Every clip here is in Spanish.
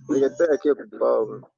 Oye, estoy aquí ocupado, bro.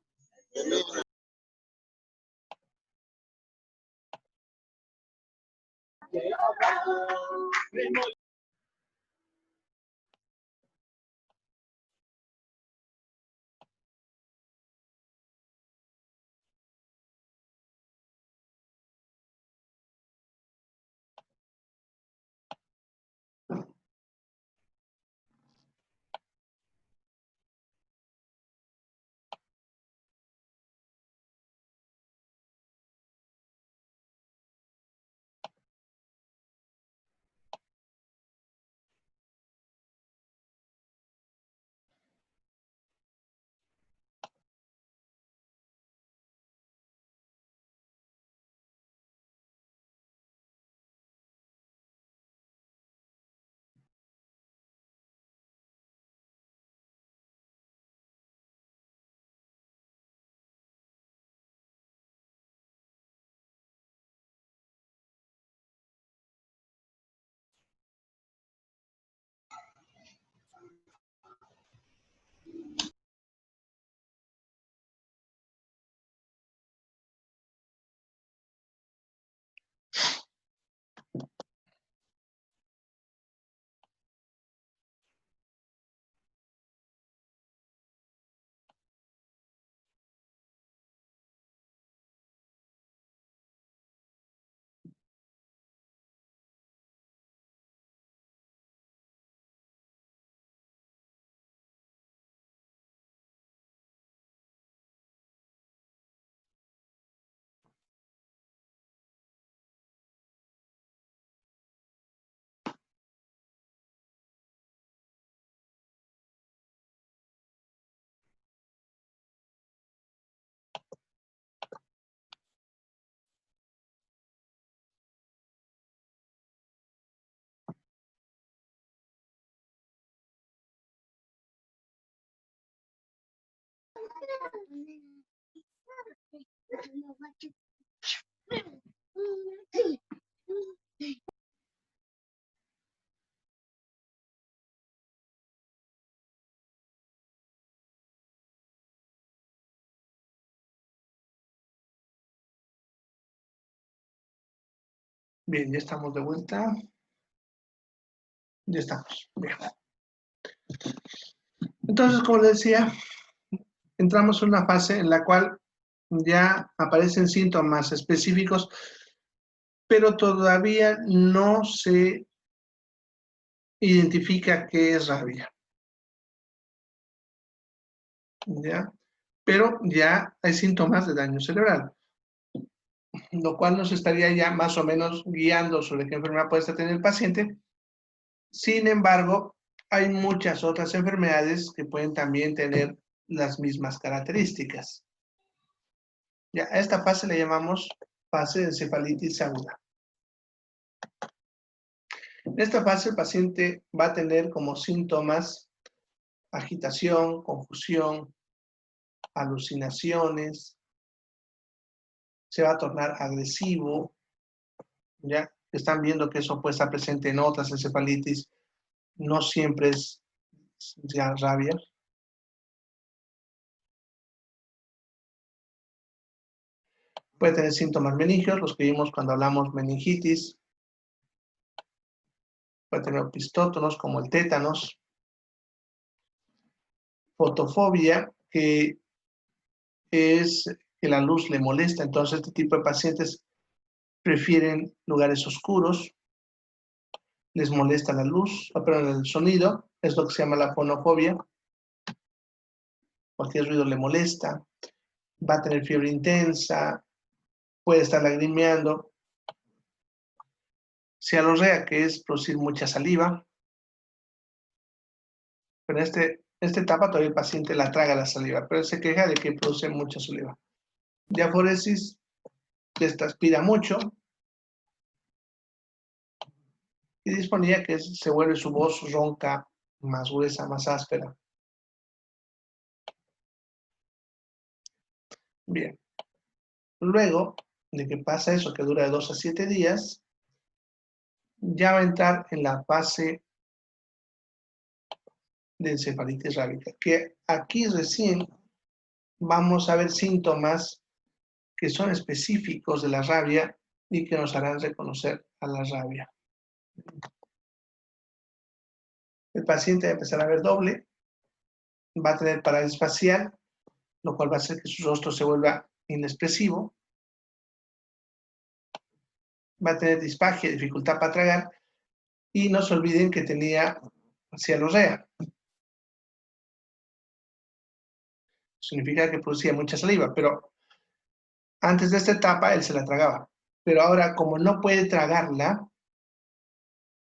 Bien, ya estamos de vuelta. Ya estamos. Bien. Entonces, como les decía, entramos en una fase en la cual ya aparecen síntomas específicos, pero todavía no se identifica qué es rabia. ¿Ya? Pero ya hay síntomas de daño cerebral, lo cual nos estaría ya más o menos guiando sobre qué enfermedad puede estar teniendo el paciente. Sin embargo, hay muchas otras enfermedades que pueden también tener las mismas características. Ya, a esta fase le llamamos fase de encefalitis aguda. En esta fase el paciente va a tener como síntomas agitación, confusión, alucinaciones, se va a tornar agresivo, ya están viendo que eso puede estar presente en otras encefalitis, no siempre es ya rabia. Puede tener síntomas meningios, los que vimos cuando hablamos meningitis. Puede tener opistótonos como el tétanos. Fotofobia, que es que la luz le molesta, entonces este tipo de pacientes prefieren lugares oscuros, les molesta la luz, pero el sonido, es lo que se llama la fonofobia. Cualquier ruido le molesta, va a tener fiebre intensa, puede estar lagrimeando. Cialorrea, que es producir mucha saliva, pero en esta etapa todavía el paciente la traga la saliva, pero se queja de que produce mucha saliva. Diaforesis, que aspira mucho, y disponía que se vuelve su voz ronca, más gruesa, más áspera. Bien. Luego de que pasa eso, que dura de 2 a 7 días, ya va a entrar en la fase de encefalitis rábica, que aquí recién vamos a ver síntomas que son específicos de la rabia y que nos harán reconocer a la rabia. El paciente va a empezar a ver doble, va a tener parálisis facial, lo cual va a hacer que su rostro se vuelva inexpresivo, va a tener disfagia, dificultad para tragar, y no se olviden que tenía cialorrea. Significa que producía mucha saliva, pero antes de esta etapa él se la tragaba. Pero ahora, como no puede tragarla,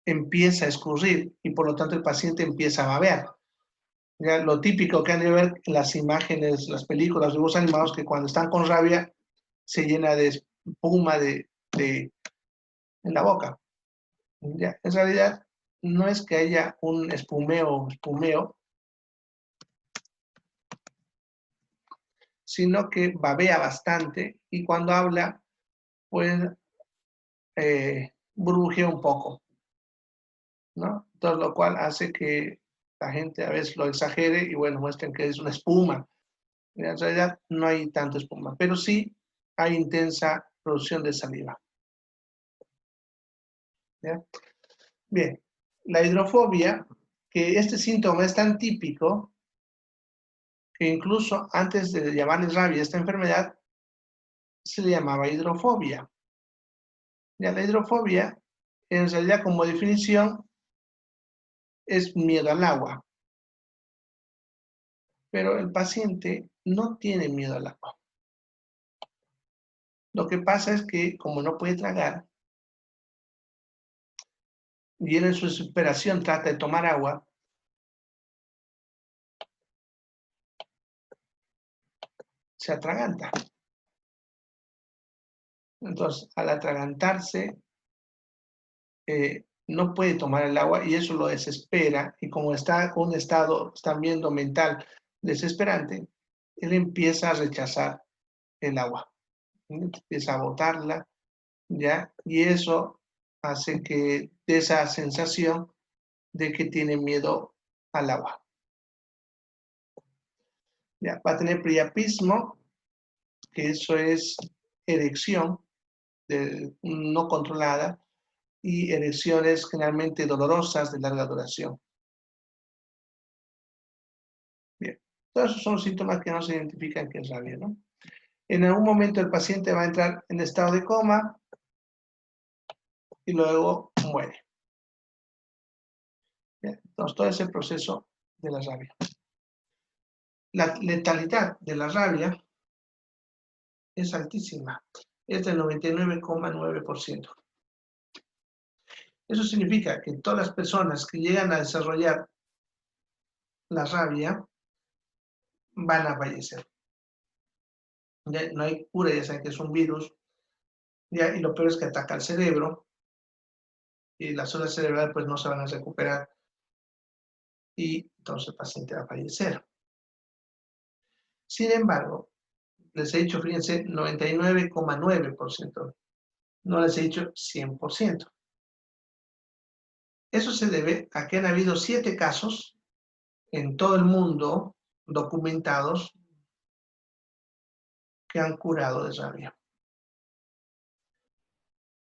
empieza a escurrir y por lo tanto el paciente empieza a babear. Ya, lo típico que han de ver en las imágenes, las películas, los dibujos animados, que cuando están con rabia se llena de espuma en la boca. Ya, en realidad, no es que haya un espumeo, sino que babea bastante y cuando habla, pues brujea un poco, ¿no? Todo lo cual hace que la gente a veces lo exagere y bueno, muestren que es una espuma. En realidad no hay tanta espuma, pero sí hay intensa producción de saliva. ¿Ya? Bien, la hidrofobia, que este síntoma es tan típico que incluso antes de llamarle rabia a esta enfermedad, se le llamaba hidrofobia. Ya, la hidrofobia, en realidad como definición, es miedo al agua. Pero el paciente no tiene miedo al agua. Lo que pasa es que como no puede tragar, y él en su desesperación trata de tomar agua, se atraganta. Entonces, al atragantarse, no puede tomar el agua y eso lo desespera. Y como está con un estado, están viendo mental desesperante, él empieza a rechazar el agua. Empieza a botarla, ¿ya? Y eso hace que de esa sensación de que tiene miedo al agua. ¿Ya? Va a tener priapismo, que eso es erección no controlada, y erecciones generalmente dolorosas de larga duración. Bien, todos esos son síntomas que no se identifican que es rabia, ¿no? En algún momento el paciente va a entrar en estado de coma y luego muere. Bien, entonces, todo ese proceso de la rabia. La letalidad de la rabia es altísima, es del 99,9%. Eso significa que todas las personas que llegan a desarrollar la rabia van a fallecer. Ya no hay cura, ya saben que es un virus, ya, y lo peor es que ataca al cerebro, y las zonas cerebrales pues no se van a recuperar, y entonces el paciente va a fallecer. Sin embargo, les he dicho, fíjense, 99,9%, no les he dicho 100%. Eso se debe a que han habido 7 casos en todo el mundo documentados que han curado de rabia.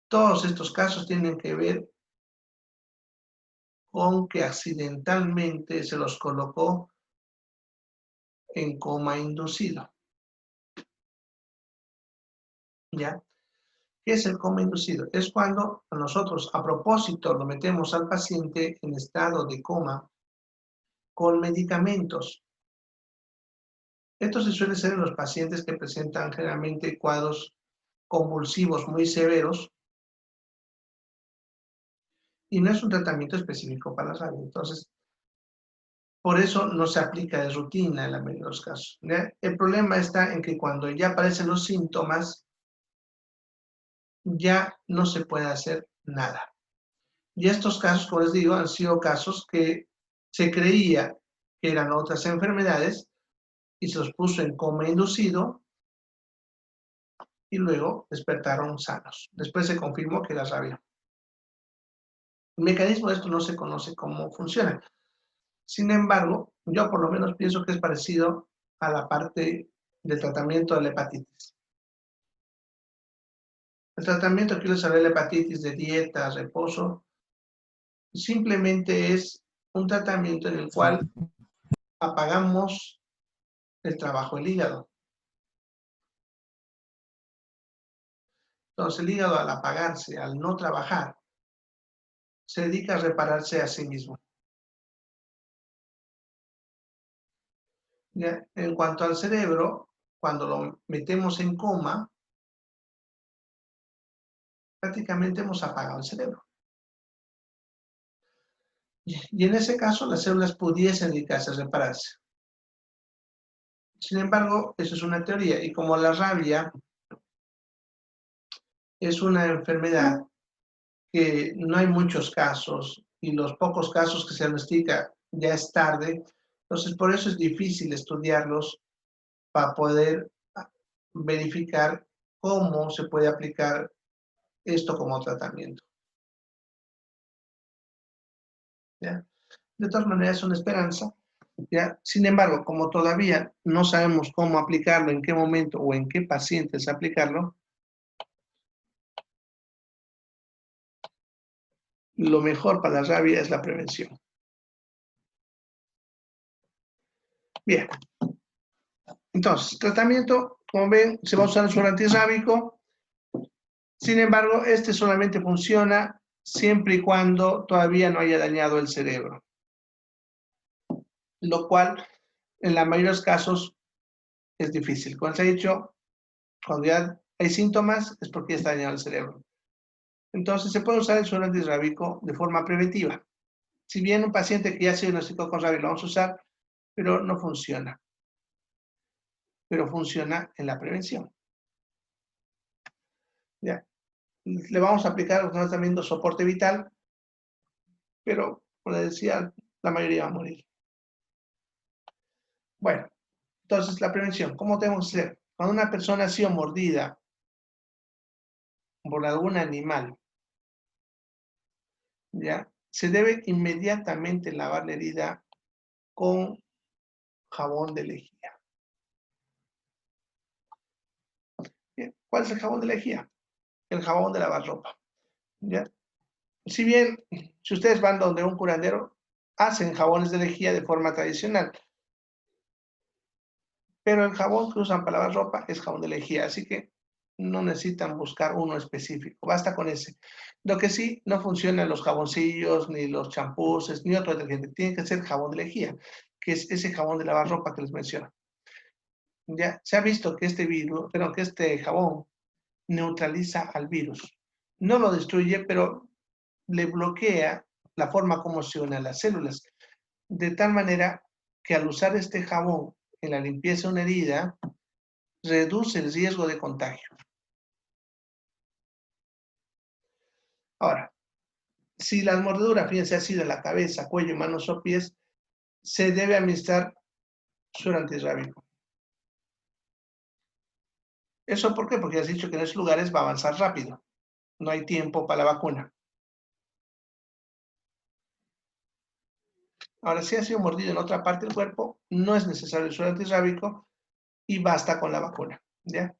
Todos estos casos tienen que ver con que accidentalmente se los colocó en coma inducido. ¿Ya? ¿Qué es el coma inducido? Es cuando nosotros a propósito lo metemos al paciente en estado de coma con medicamentos. Esto se suele hacer en los pacientes que presentan generalmente cuadros convulsivos muy severos y no es un tratamiento específico para la rabia. Entonces, por eso no se aplica de rutina en la mayoría de los casos. ¿Ya? El problema está en que cuando ya aparecen los síntomas, ya no se puede hacer nada. Y estos casos, como les digo, han sido casos que se creía que eran otras enfermedades y se los puso en coma inducido y luego despertaron sanos. Después se confirmó que era rabia. El mecanismo de esto no se conoce cómo funciona. Sin embargo, yo por lo menos pienso que es parecido a la parte del tratamiento de la hepatitis. El tratamiento que quiero saber la hepatitis de dieta, reposo, simplemente es un tratamiento en el cual apagamos el trabajo del hígado. Entonces el hígado, al apagarse, al no trabajar, se dedica a repararse a sí mismo. ¿Ya? En cuanto al cerebro, cuando lo metemos en coma, prácticamente hemos apagado el cerebro. Y en ese caso, las células pudiesen dedicarse a repararse. Sin embargo, eso es una teoría. Y como la rabia es una enfermedad que no hay muchos casos, y los pocos casos que se diagnostica ya es tarde, entonces por eso es difícil estudiarlos para poder verificar cómo se puede aplicar esto como tratamiento. ¿Ya? De todas maneras, es una esperanza. ¿Ya? Sin embargo, como todavía no sabemos cómo aplicarlo, en qué momento o en qué pacientes aplicarlo, lo mejor para la rabia es la prevención. Bien. Entonces, tratamiento, como ven, se va a usar el suero antirrábico. Sin embargo, este solamente funciona siempre y cuando todavía no haya dañado el cerebro. Lo cual, en la mayoría de los casos, es difícil. Como se ha dicho, cuando ya hay síntomas, es porque ya está dañado el cerebro. Entonces, se puede usar el suero antirrábico de forma preventiva. Si bien un paciente que ya se diagnosticó con rabia lo vamos a usar, pero no funciona. Pero funciona en la prevención. ¿Ya? Le vamos a aplicar un tratamiento de soporte vital, pero, como les decía, la mayoría va a morir. Bueno, entonces la prevención, ¿cómo tenemos que hacer? Cuando una persona ha sido mordida por algún animal, ¿ya? Se debe inmediatamente lavar la herida con jabón de lejía. Bien, ¿cuál es el jabón de lejía? El jabón de lavar ropa, ¿ya? Si bien, si ustedes van donde un curandero, hacen jabones de lejía de forma tradicional, pero el jabón que usan para lavar ropa es jabón de lejía, así que no necesitan buscar uno específico, basta con ese. Lo que sí, no funcionan los jaboncillos, ni los champús, ni otro detergente, tiene que ser jabón de lejía, que es ese jabón de lavar ropa que les menciono. Ya se ha visto que este virus, pero que este jabón neutraliza al virus. No lo destruye, pero le bloquea la forma como se unen las células. De tal manera que al usar este jabón en la limpieza de una herida, reduce el riesgo de contagio. Ahora, si la mordedura, fíjense, ha sido en la cabeza, cuello, manos o pies, se debe administrar suero antirrábico. ¿Eso por qué? Porque has dicho que en esos lugares va a avanzar rápido. No hay tiempo para la vacuna. Ahora, si ha sido mordido en otra parte del cuerpo, no es necesario el suero antirrábico y basta con la vacuna. ¿Ya?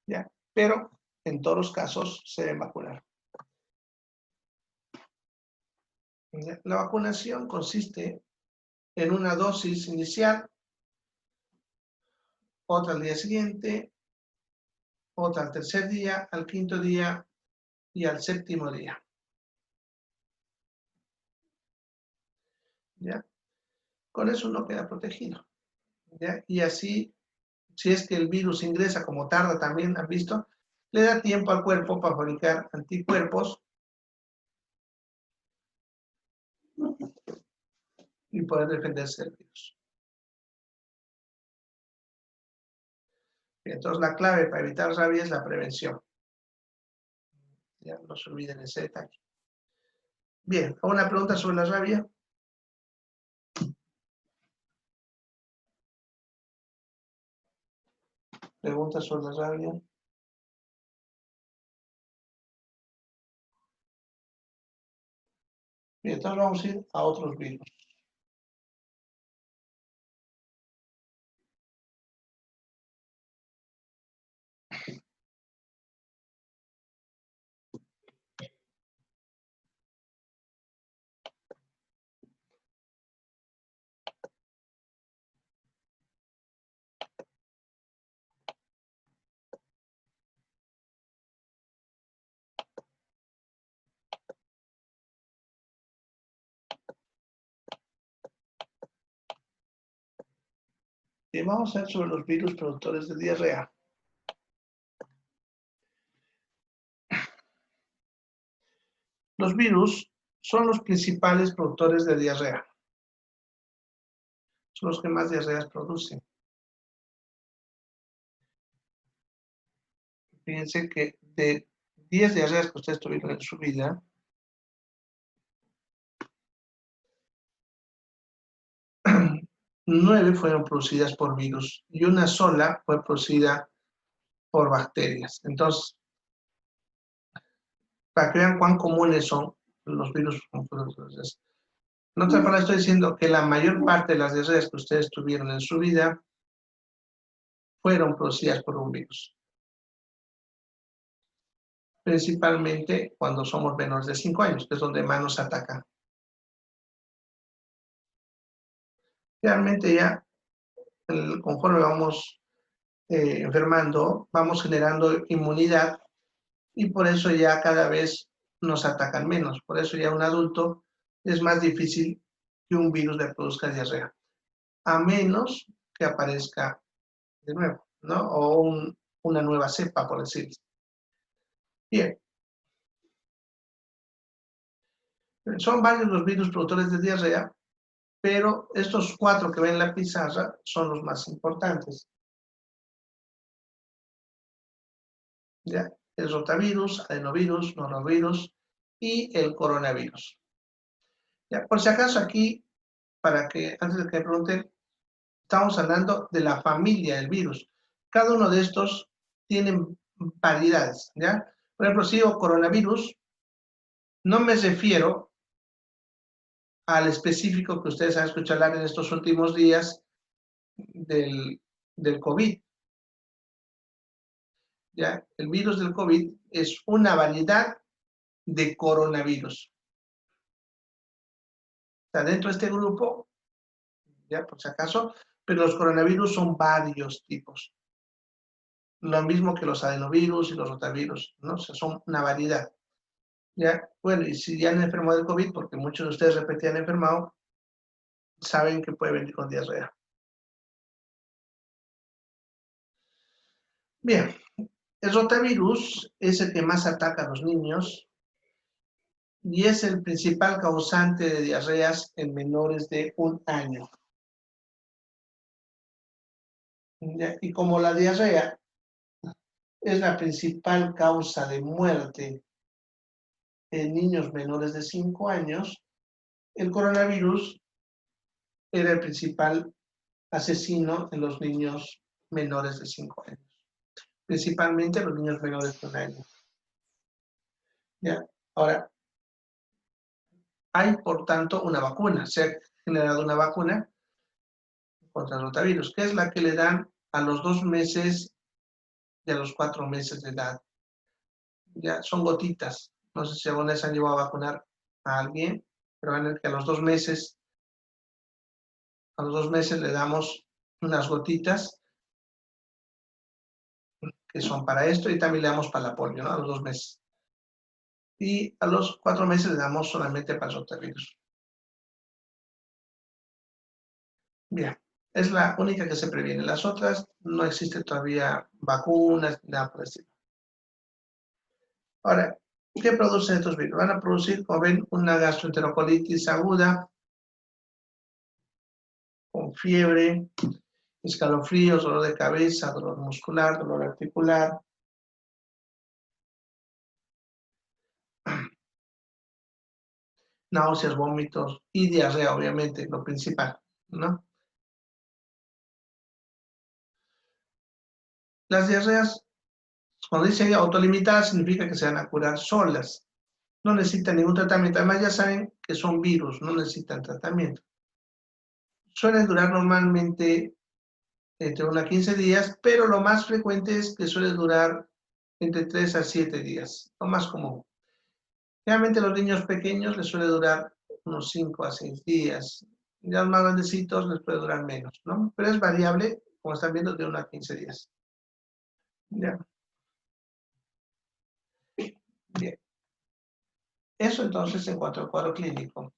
¿Ya? Pero en todos los casos se deben vacunar. ¿Ya? La vacunación consiste en una dosis inicial, otra al día siguiente, otra al tercer día, al quinto día y al séptimo día. ¿Ya? Con eso uno queda protegido. ¿Ya? Y así, si es que el virus ingresa, como tarda también, ¿han visto? Le da tiempo al cuerpo para fabricar anticuerpos y poder defenderse del virus. Entonces, la clave para evitar rabia es la prevención. Ya no se olviden ese detalle. Bien, ¿alguna pregunta sobre la rabia? ¿Preguntas sobre la rabia? Bien, entonces vamos a ir a otros virus. Y vamos a ver sobre los virus productores de diarrea. Los virus son los principales productores de diarrea. Son los que más diarreas producen. Fíjense que de 10 diarreas que ustedes tuvieron en su vida, nueve fueron producidas por virus y una sola fue producida por bacterias. Entonces, para que vean cuán comunes son los virus. En otras palabras, estoy diciendo que la mayor parte de las diarreas que ustedes tuvieron en su vida fueron producidas por un virus. Principalmente cuando somos menores de 5 años, que es donde más nos atacan. Realmente ya, conforme vamos enfermando, vamos generando inmunidad y por eso ya cada vez nos atacan menos. Por eso ya un adulto es más difícil que un virus le produzca diarrea, a menos que aparezca de nuevo, ¿no? O una nueva cepa, por decirlo. Bien. Son varios los virus productores de diarrea, pero estos 4 que ven en la pizarra son los más importantes. ¿Ya? El rotavirus, adenovirus, norovirus y el coronavirus. ¿Ya? Por si acaso aquí, para que antes de que me pregunten, estamos hablando de la familia del virus. Cada uno de estos tiene variedades. ¿Ya? Por ejemplo, si digo coronavirus, no me refiero al específico que ustedes han escuchado hablar en estos últimos días del COVID. ¿Ya? El virus del COVID es una variedad de coronavirus. Está dentro de este grupo, ya por si acaso, pero los coronavirus son varios tipos. Lo mismo que los adenovirus y los rotavirus, ¿no? O sea, son una variedad. ¿Ya? Bueno, y si ya han enfermado del COVID, porque muchos de ustedes repetían enfermado, saben que puede venir con diarrea. Bien, el rotavirus es el que más ataca a los niños y es el principal causante de diarreas en menores de 1 año. ¿Ya? Y como la diarrea es la principal causa de muerte en niños menores de 5 años, el coronavirus era el principal asesino en los niños menores de 5 años, principalmente los niños menores de 1 año. ¿Ya? Ahora, hay por tanto una vacuna, se ha generado una vacuna contra el rotavirus, que es la que le dan a los 2 meses y a los 4 meses de edad. Ya son gotitas. No sé si alguna vez han llevado a vacunar a alguien, pero van a que a los 2 meses le damos unas gotitas que son para esto y también le damos para la polio, ¿no? A los 2 meses. Y a los 4 meses le damos solamente para el rotavirus. Bien, es la única que se previene. Las otras no existe todavía vacunas, nada por el estilo. Ahora, ¿qué producen estos virus? Van a producir, como ven, una gastroenterocolitis aguda, con fiebre, escalofríos, dolor de cabeza, dolor muscular, dolor articular. Náuseas, vómitos y diarrea, obviamente, lo principal, ¿no? Las diarreas, cuando dice autolimitadas, significa que se van a curar solas. no necesitan ningún tratamiento. Además ya saben que son virus, no necesitan tratamiento. Suelen durar normalmente entre 1 a 15 días, pero lo más frecuente es que suele durar entre 3 a 7 días, lo más común. Realmente los niños pequeños les suele durar unos 5 a 6 días. Ya los más grandecitos les puede durar menos, ¿no? Pero es variable, como están viendo, de 1 a 15 días. ¿Ya? Bien. Eso entonces en cuanto al cuadro clínico.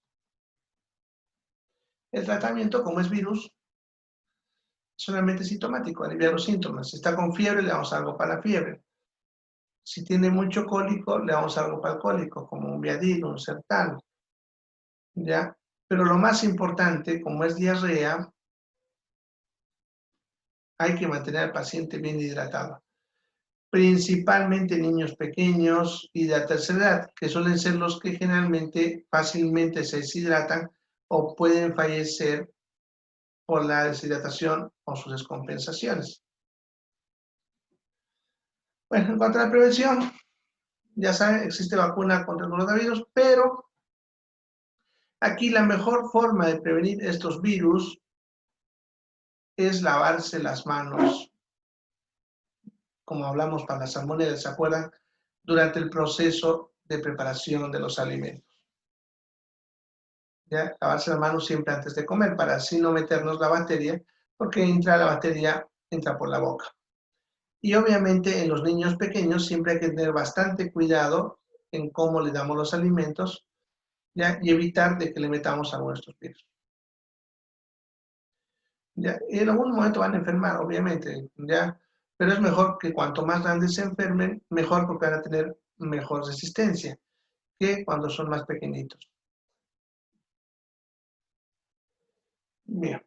El tratamiento, como es virus, solamente sintomático, aliviar los síntomas. Si está con fiebre, le damos algo para la fiebre. Si tiene mucho cólico, le damos algo para el cólico, como un Viadil, un Sertal, ¿ya? Pero lo más importante, como es diarrea, hay que mantener al paciente bien hidratado. Principalmente niños pequeños y de la tercera edad, que suelen ser los que generalmente fácilmente se deshidratan o pueden fallecer por la deshidratación o sus descompensaciones. Bueno, en cuanto a la prevención, ya saben, existe vacuna contra el coronavirus, pero aquí la mejor forma de prevenir estos virus es lavarse las manos, como hablamos para la salmonela, ¿se acuerdan? Durante el proceso de preparación de los alimentos. ¿Ya? Lavarse las manos siempre antes de comer, para así no meternos la bacteria, porque la bacteria entra por la boca. Y obviamente en los niños pequeños siempre hay que tener bastante cuidado en cómo le damos los alimentos, ¿ya? Y evitar de que le metamos a nuestros virus. ¿Ya? Y en algún momento van a enfermar, obviamente, ¿ya? Pero es mejor que cuanto más grandes se enfermen, mejor, porque van a tener mejor resistencia que cuando son más pequeñitos. Bien.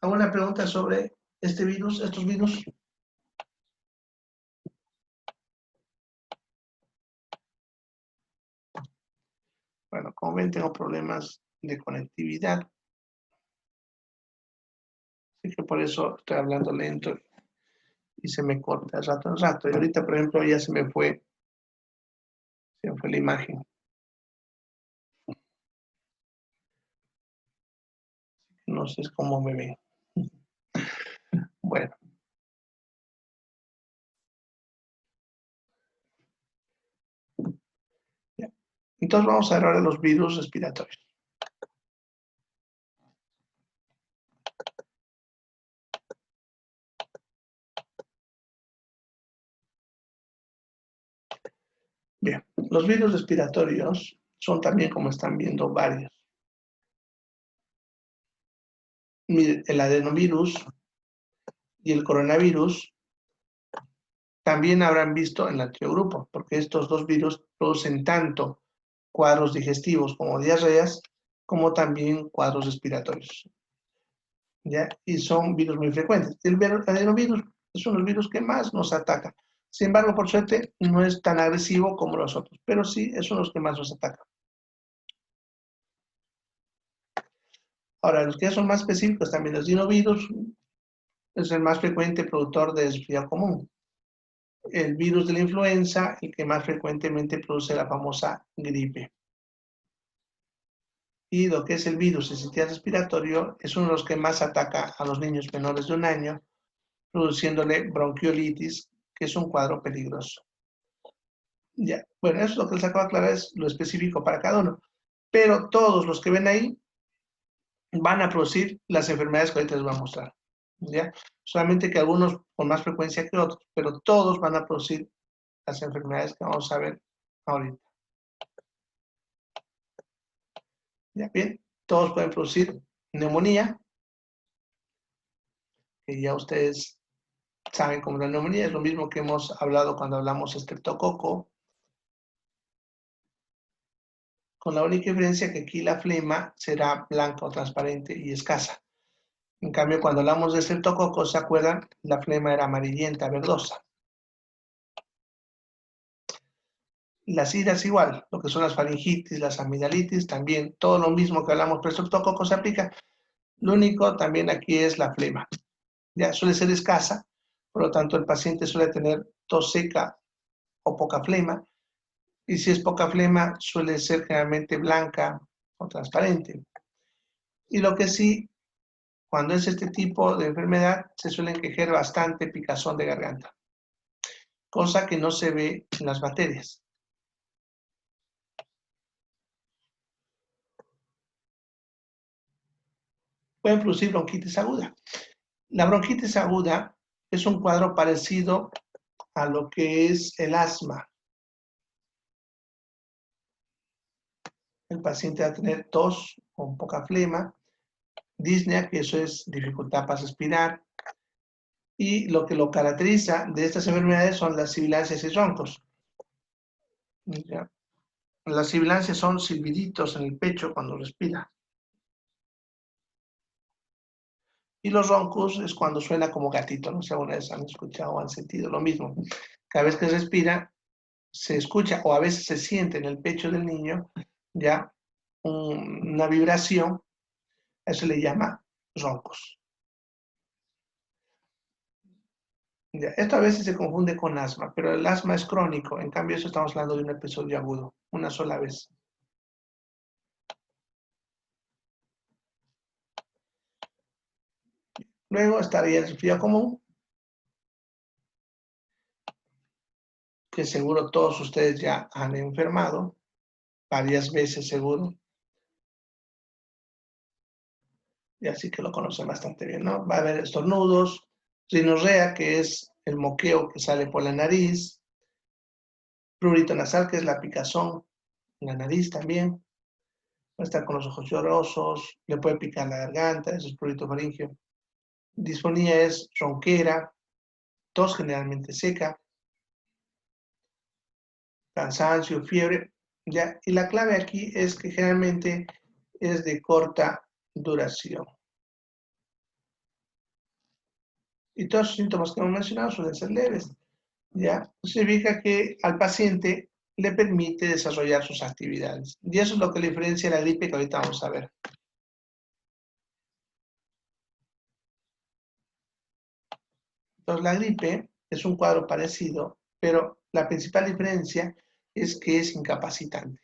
¿Alguna pregunta sobre este virus, estos virus? Bueno, como ven, tengo problemas de conectividad. Así que por eso estoy hablando lento y se me corta de rato en rato. Y ahorita, por ejemplo, ya se me fue la imagen. No sé cómo me ven. Bueno. Ya. Entonces vamos a ver ahora los virus respiratorios. Bien, los virus respiratorios son también, como están viendo, varios. Miren, el adenovirus y el coronavirus también habrán visto en el anterior grupo, porque estos dos virus producen tanto cuadros digestivos como diarreas, como también cuadros respiratorios. ¿Ya? Y son virus muy frecuentes. El adenovirus es uno de los virus que más nos ataca. Sin embargo, por suerte, no es tan agresivo como los otros, pero sí es uno de los que más nos ataca. Ahora, los que son más específicos también, los rinovirus es el más frecuente productor de resfriado común. El virus de la influenza, el que más frecuentemente produce la famosa gripe. Y lo que es el virus del sistema respiratorio es uno de los que más ataca a los niños menores de 1 año, produciéndole bronquiolitis, que es un cuadro peligroso. Ya, bueno, eso es lo que les acabo de aclarar, es lo específico para cada uno. Pero todos los que ven ahí van a producir las enfermedades que ahorita les voy a mostrar. ¿Ya? Solamente que algunos con más frecuencia que otros, pero todos van a producir las enfermedades que vamos a ver ahorita. ¿Ya? Bien, todos pueden producir neumonía, que ya ustedes saben cómo la neumonía es lo mismo que hemos hablado cuando hablamos de estreptococo, con la única diferencia que aquí la flema será blanca o transparente y escasa. En cambio, cuando hablamos de estreptococo, ¿se acuerdan? La flema era amarillenta, verdosa. Las iras igual, lo que son las faringitis, las amigdalitis, también todo lo mismo que hablamos, pero estreptococo se aplica. Lo único también aquí es la flema. Ya suele ser escasa, por lo tanto el paciente suele tener tos seca o poca flema, Y si es poca flema, suele ser generalmente blanca o transparente. Y lo que sí, cuando es este tipo de enfermedad, se suele quejar bastante picazón de garganta, cosa que no se ve en las bacterias. Pueden producir bronquitis aguda. La bronquitis aguda es un cuadro parecido a lo que es el asma. El paciente va a tener tos con poca flema, disnea, que eso es dificultad para respirar, y lo que lo caracteriza de estas enfermedades son las sibilancias y roncos. ¿Ya? Las sibilancias son silbiditos en el pecho cuando respira. Y los roncos es cuando suena como gatito, no sé si alguna vez han escuchado o han sentido lo mismo. Cada vez que respira, se escucha o a veces se siente en el pecho del niño ya una vibración, eso le llama roncos. Ya, esto a veces se confunde con asma, pero el asma es crónico, en cambio eso estamos hablando de un episodio agudo, una sola vez. Luego estaría el resfriado común, que seguro todos ustedes ya han enfermado, varias veces seguro, y así que lo conocen bastante bien, ¿no? Va a haber estornudos, rinorrea, que es el moqueo que sale por la nariz, prurito nasal, que es la picazón en la nariz también, va a estar con los ojos llorosos, le puede picar la garganta, eso es prurito faríngeo. Disfonía es ronquera, tos generalmente seca, cansancio, fiebre, ¿ya? Y la clave aquí es que generalmente es de corta duración. Y todos los síntomas que hemos mencionado suelen ser leves, ¿ya? Significa que al paciente le permite desarrollar sus actividades. Y eso es lo que le diferencia a la gripe que ahorita vamos a ver. Entonces, la gripe es un cuadro parecido, pero la principal diferencia es que es incapacitante.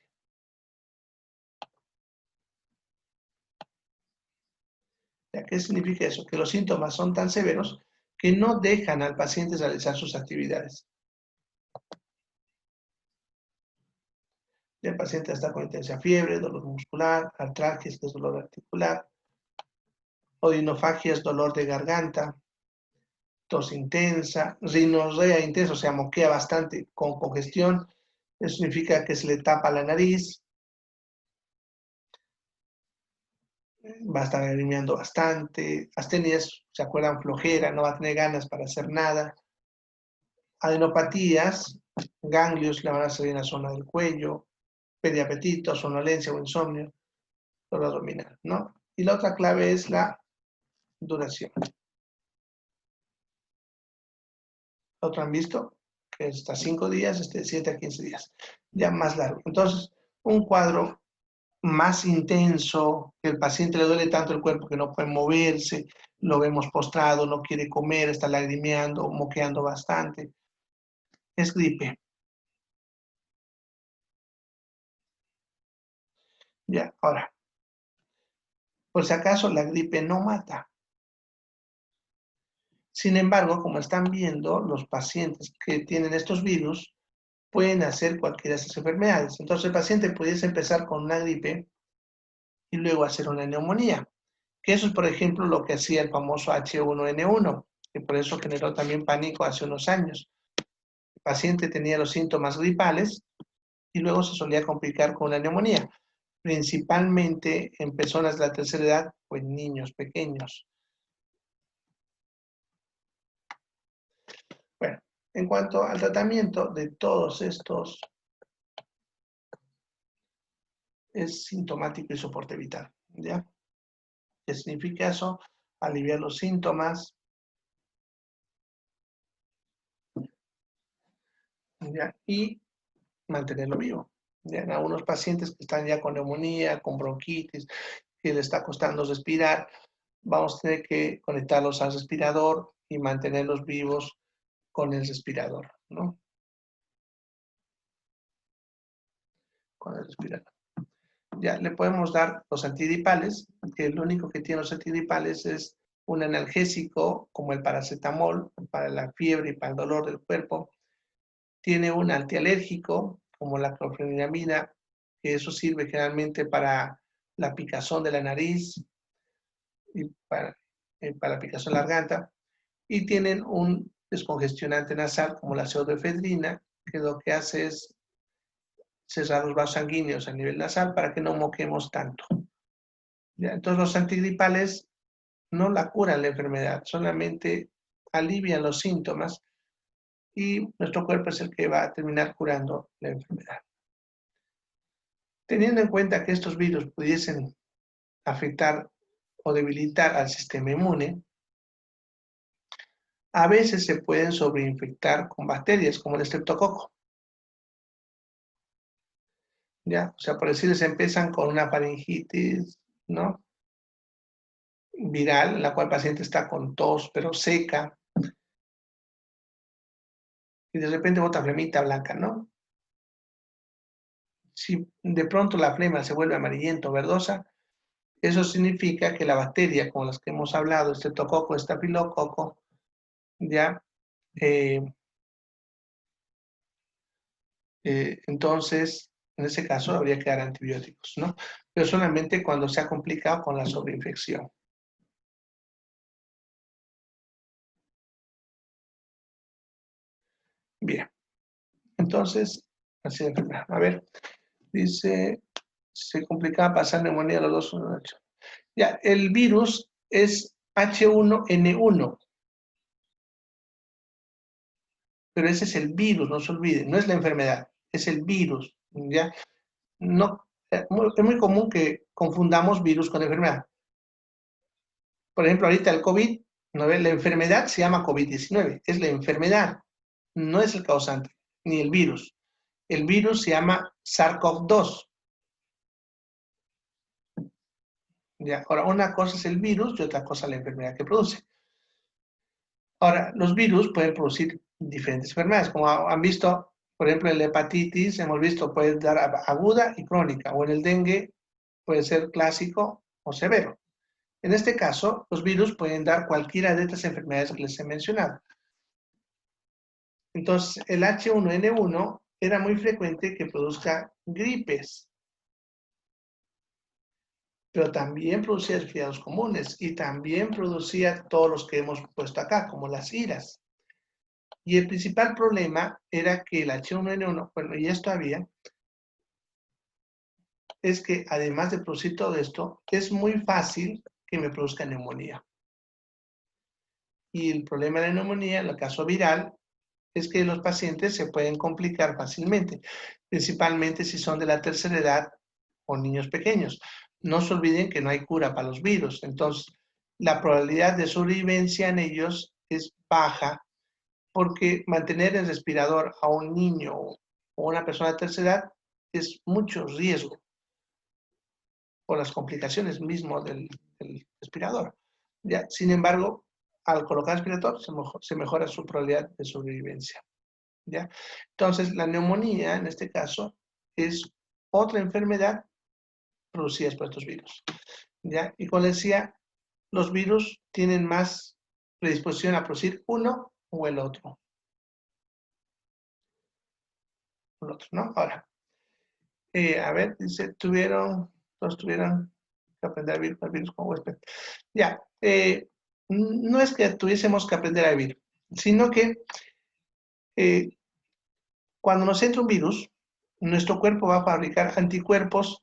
¿Ya? ¿Qué significa eso? Que los síntomas son tan severos que no dejan al paciente realizar sus actividades. El paciente está con intensa fiebre, dolor muscular, artralgias, que es dolor articular, odinofagia es dolor de garganta, tos intensa, rinorrea intensa, o sea, moquea bastante con congestión, eso significa que se le tapa la nariz, va a estar lagrimeando bastante, astenias, ¿se acuerdan? Flojera, no va a tener ganas para hacer nada, adenopatías, ganglios le van a salir en la zona del cuello, periapetito, somnolencia o insomnio, dolor abdominal, ¿no? Y la otra clave es la duración. Otro han visto que está 5 días, 7 a 15 días, ya más largo. Entonces, un cuadro más intenso, que el paciente le duele tanto el cuerpo que no puede moverse, lo vemos postrado, no quiere comer, está lagrimeando, moqueando bastante. Es gripe. Ya, ahora, por si acaso la gripe no mata. Sin embargo, como están viendo, los pacientes que tienen estos virus pueden hacer cualquiera de estas enfermedades. Entonces el paciente pudiese empezar con una gripe y luego hacer una neumonía. Que eso es, por ejemplo, lo que hacía el famoso H1N1, que por eso generó también pánico hace unos años. El paciente tenía los síntomas gripales y luego se solía complicar con una neumonía, principalmente en personas de la tercera edad o en niños pequeños. Bueno, en cuanto al tratamiento de todos estos, es sintomático y soporte vital, ¿ya? ¿Qué significa eso? Aliviar los síntomas, ¿ya? Y mantenerlo vivo. ¿Ya? En algunos pacientes que están ya con neumonía, con bronquitis, que le está costando respirar, vamos a tener que conectarlos al respirador y mantenerlos vivos con el respirador, ¿no? con el respirador. Ya le podemos dar los antigripales, que lo único que tienen los antigripales es un analgésico como el paracetamol para la fiebre y para el dolor del cuerpo. Tiene un antialérgico como la clorfeniramida, que eso sirve generalmente para la picazón de la nariz y para la picazón de la garganta. Y tienen un descongestionante nasal como la pseudoefedrina, que lo que hace es cerrar los vasos sanguíneos a nivel nasal para que no moquemos tanto. ¿Ya? Entonces los antigripales no la curan la enfermedad, solamente alivian los síntomas y nuestro cuerpo es el que va a terminar curando la enfermedad. Teniendo en cuenta que estos virus pudiesen afectar o debilitar al sistema inmune, a veces se pueden sobreinfectar con bacterias como el estreptococo. ¿Ya? O sea, por decirles, empiezan con una faringitis, ¿no? Viral, en la cual el paciente está con tos, pero seca, y de repente bota flemita blanca, ¿no? Si de pronto la flema se vuelve amarillenta o verdosa, eso significa que la bacteria, como las que hemos hablado, estreptococo, estafilococo, ya, entonces, en ese caso habría que dar antibióticos, ¿no? Pero solamente cuando se ha complicado con la sobreinfección. Bien, entonces, así de enfermedad. A ver, dice, se complicaba pasar neumonía a los 2. Ya, el virus es H1N1, pero ese es el virus, no se olviden, no es la enfermedad, es el virus, ¿ya? No, es muy común que confundamos virus con enfermedad. Por ejemplo, ahorita el COVID, ¿no ve? La enfermedad se llama COVID-19, es la enfermedad, no es el causante, ni el virus. El virus se llama SARS-CoV-2. ¿Ya? Ahora, una cosa es el virus y otra cosa la enfermedad que produce. Ahora, los virus pueden producir diferentes enfermedades, como han visto, por ejemplo, en la hepatitis, hemos visto, puede dar aguda y crónica, o en el dengue puede ser clásico o severo. En este caso, los virus pueden dar cualquiera de estas enfermedades que les he mencionado. Entonces, el H1N1 era muy frecuente que produzca gripes, pero también producía resfriados comunes y también producía todos los que hemos puesto acá, como las iras. Y el principal problema era que el H1N1, bueno, y esto había, es que además de producir todo esto, es muy fácil que me produzca neumonía. Y el problema de la neumonía, en el caso viral, es que los pacientes se pueden complicar fácilmente, principalmente si son de la tercera edad o niños pequeños. No se olviden que no hay cura para los virus, entonces la probabilidad de sobrevivencia en ellos es baja porque mantener el respirador a un niño o una persona de tercera edad es mucho riesgo por las complicaciones mismo del respirador. ¿Ya? Sin embargo, al colocar el respirador se mejora su probabilidad de sobrevivencia. ¿Ya? Entonces, la neumonía, en este caso, es otra enfermedad producida por estos virus. ¿Ya? Y como les decía, los virus tienen más predisposición a producir uno o el otro. ¿No? Ahora, a ver, dice, todos tuvieron que aprender a vivir con el virus como huésped. Ya, no es que tuviésemos que aprender a vivir, sino que cuando nos entra un virus, nuestro cuerpo va a fabricar anticuerpos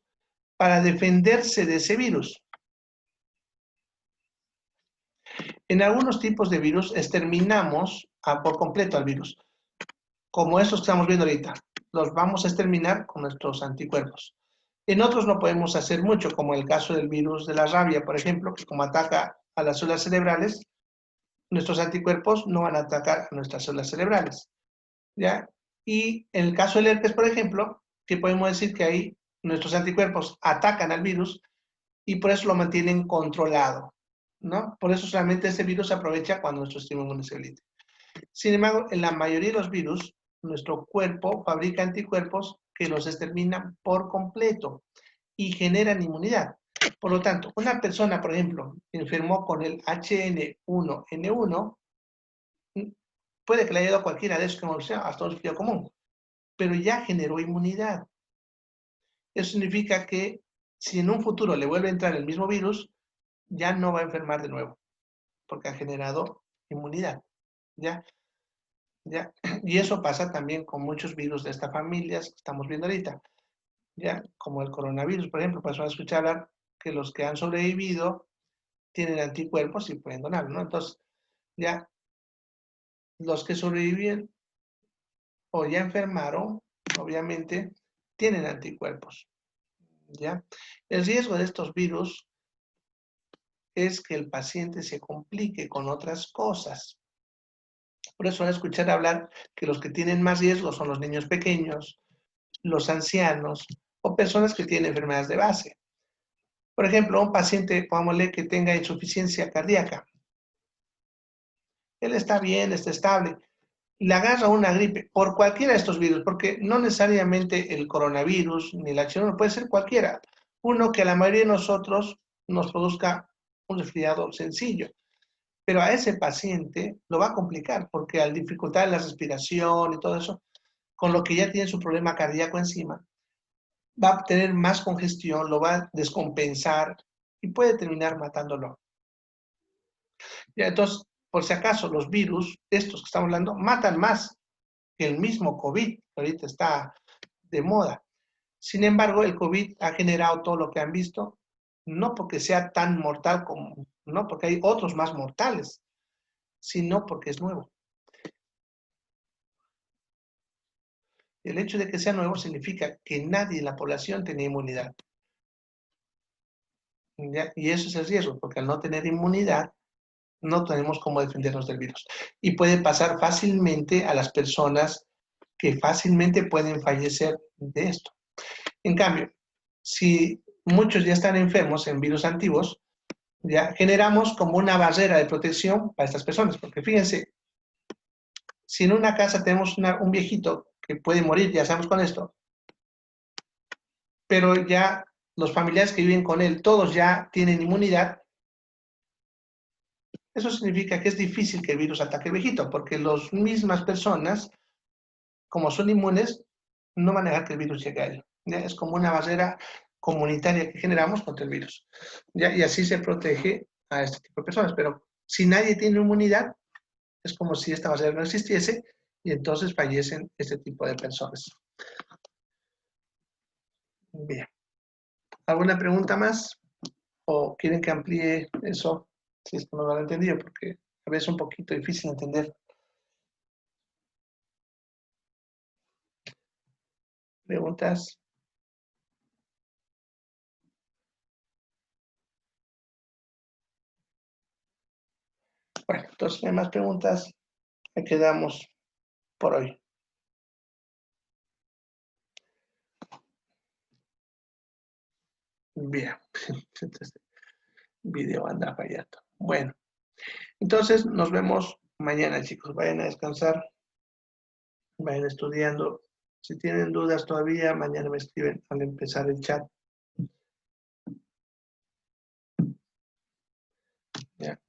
para defenderse de ese virus. En algunos tipos de virus exterminamos por completo al virus, como estos que estamos viendo ahorita. Los vamos a exterminar con nuestros anticuerpos. En otros no podemos hacer mucho, como el caso del virus de la rabia, por ejemplo, que como ataca a las células cerebrales, nuestros anticuerpos no van a atacar a nuestras células cerebrales. ¿Ya? Y en el caso del herpes, por ejemplo, que podemos decir que ahí nuestros anticuerpos atacan al virus y por eso lo mantienen controlado, ¿no? Por eso solamente ese virus se aprovecha cuando nuestro sistema inmune se debilita. Sin embargo, en la mayoría de los virus, nuestro cuerpo fabrica anticuerpos que los exterminan por completo y generan inmunidad. Por lo tanto, una persona, por ejemplo, enfermó con el H1N1, puede que le haya dado cualquiera de esos que hemos visto, hasta un resfriado común, pero ya generó inmunidad. Eso significa que si en un futuro le vuelve a entrar el mismo virus, ya no va a enfermar de nuevo, porque ha generado inmunidad. ¿Ya? ¿Ya? Y eso pasa también con muchos virus de estas familias que estamos viendo ahorita. ¿Ya? Como el coronavirus, por ejemplo, pues van a escuchar hablar que los que han sobrevivido tienen anticuerpos y pueden donar, ¿no? Entonces, ya los que sobreviven o ya enfermaron, obviamente, tienen anticuerpos, ¿ya? El riesgo de estos virus es que el paciente se complique con otras cosas. Por eso van a escuchar hablar que los que tienen más riesgo son los niños pequeños, los ancianos o personas que tienen enfermedades de base. Por ejemplo, un paciente, pongámosle, que tenga insuficiencia cardíaca. Él está bien, está estable. Le agarra una gripe por cualquiera de estos virus, porque no necesariamente el coronavirus ni el H1N1, puede ser cualquiera. Uno que a la mayoría de nosotros nos produzca un resfriado sencillo. Pero a ese paciente lo va a complicar, porque al dificultar la respiración y todo eso, con lo que ya tiene su problema cardíaco encima, va a tener más congestión, lo va a descompensar y puede terminar matándolo. Ya, entonces, por si acaso, los virus, estos que estamos hablando, matan más que el mismo COVID, que ahorita está de moda. Sin embargo, el COVID ha generado todo lo que han visto, no porque sea tan mortal como, no porque hay otros más mortales, sino porque es nuevo. El hecho de que sea nuevo significa que nadie en la población tenía inmunidad. ¿Ya? Y eso es el riesgo, porque al no tener inmunidad, no tenemos cómo defendernos del virus. Y puede pasar fácilmente a las personas que fácilmente pueden fallecer de esto. En cambio, si muchos ya están enfermos en virus antiguos, ya generamos como una barrera de protección para estas personas. Porque fíjense, si en una casa tenemos un viejito que puede morir, ya sabemos con esto, pero ya los familiares que viven con él, todos ya tienen inmunidad, eso significa que es difícil que el virus ataque al viejito, porque las mismas personas, como son inmunes, no van a dejar que el virus llegue a él. ¿Ya? Es como una barrera comunitaria que generamos contra el virus. ¿Ya? Y así se protege a este tipo de personas. Pero si nadie tiene inmunidad, es como si esta barrera no existiese y entonces fallecen este tipo de personas. Bien. ¿Alguna pregunta más? ¿O quieren que amplíe eso? Si es que no lo han entendido, porque a veces es un poquito difícil entender. ¿Preguntas? Bueno, entonces no hay más preguntas. Ahí quedamos por hoy. Bien. Entonces, video anda fallando. Bueno, entonces nos vemos mañana, chicos. Vayan a descansar. Vayan estudiando. Si tienen dudas todavía, mañana me escriben al empezar el chat. Ya.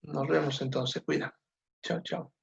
Nos vemos entonces. Cuida. Chao, chao.